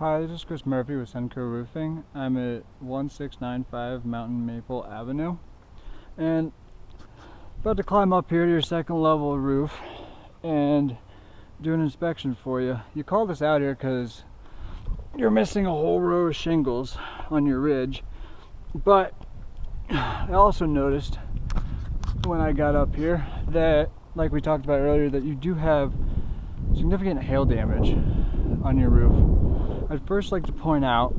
Hi, this is Chris Murphy with Cenco Roofing. I'm at 1695 Mountain Maple Avenue, and about to climb up here to your second level roof and do an inspection for you. You called us out here because you're missing a whole row of shingles on your ridge, but I also noticed when I got up here that, like we talked about earlier, that you do have significant hail damage on your roof. I'd first like to point out,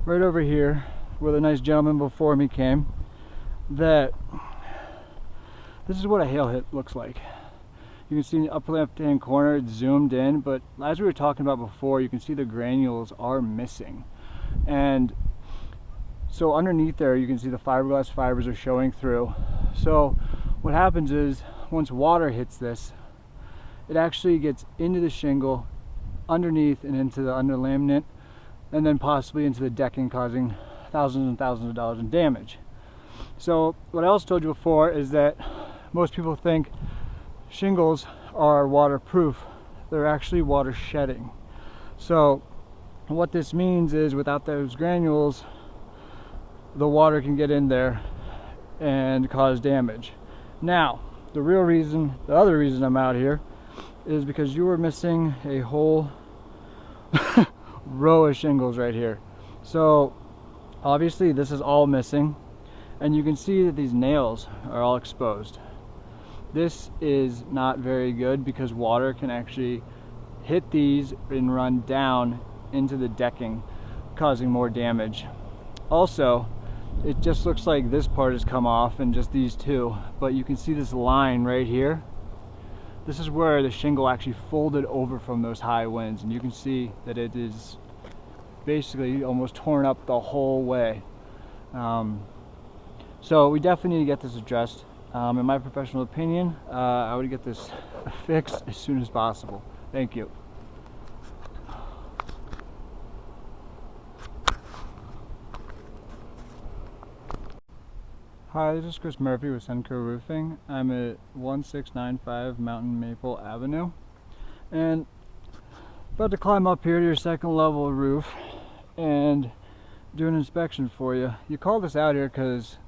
right over here, where the nice gentleman before me came, that this is what a hail hit looks like. You can see in the upper left-hand corner, it's zoomed in, but as we were talking about before, you can see the granules are missing. And so underneath there, you can see the fiberglass fibers are showing through. So what happens is, once water hits this, it actually gets into the shingle, underneath and into the underlayment, and then possibly into the decking, causing thousands and thousands of dollars in damage. So what I also told you before is that most people think shingles are waterproof. They're actually water shedding. So what this means is, without those granules, the water can get in there and cause damage. Now, the other reason I'm out here is because you were missing a whole row of shingles right here. So obviously this is all missing, and you can see that these nails are all exposed. This is not very good because water can actually hit these and run down into the decking, causing more damage. Also, it just looks like this part has come off and just these two, but you can see this line right here. This is where the shingle actually folded over from those high winds, and you can see that it is basically almost torn up the whole way. So we definitely need to get this addressed. In my professional opinion, I would get this fixed as soon as possible. Thank you. Hi, this is Chris Murphy with Cenco Roofing. I'm at 1695 Mountain Maple Avenue, and about to climb up here to your second level roof and do an inspection for you. You called us out here because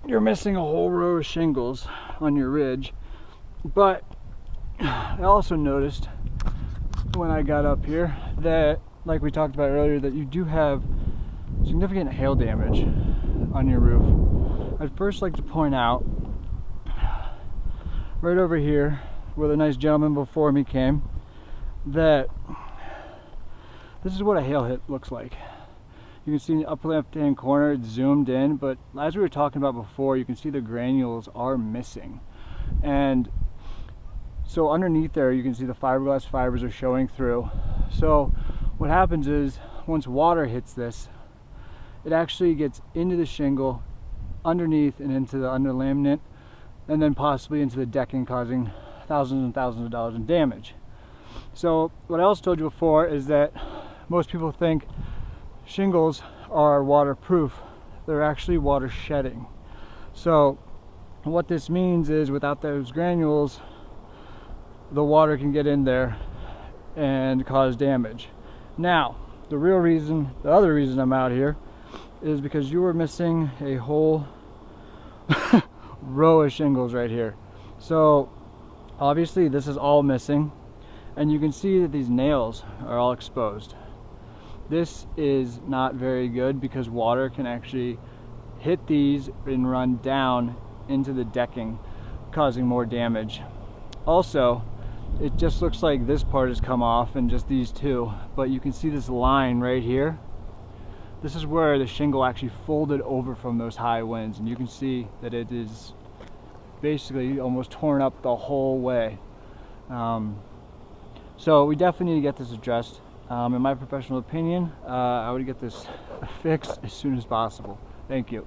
you're missing a whole row of shingles on your ridge, but I also noticed when I got up here that, like we talked about earlier, that you do have significant hail damage on your roof. I'd first like to point out, right over here, where the nice gentleman before me came, that this is what a hail hit looks like. You can see in the upper left-hand corner, it's zoomed in, but as we were talking about before, you can see the granules are missing. And so underneath there, you can see the fiberglass fibers are showing through. So what happens is, once water hits this, it actually gets into the shingle, underneath and into the underlayment, and then possibly into the decking, causing thousands and thousands of dollars in damage. So what I also told you before is that most people think shingles are waterproof. They're actually water shedding. So what this means is, without those granules, the water can get in there and cause damage. Now, the other reason I'm out here is because you were missing a whole row of shingles right here. So obviously this is all missing, and you can see that these nails are all exposed. This is not very good because water can actually hit these and run down into the decking, causing more damage. Also, it just looks like this part has come off and just these two, but you can see this line right here. This is where the shingle actually folded over from those high winds, and you can see that it is basically almost torn up the whole way. So we definitely need to get this addressed. In my professional opinion, I would get this fixed as soon as possible. Thank you.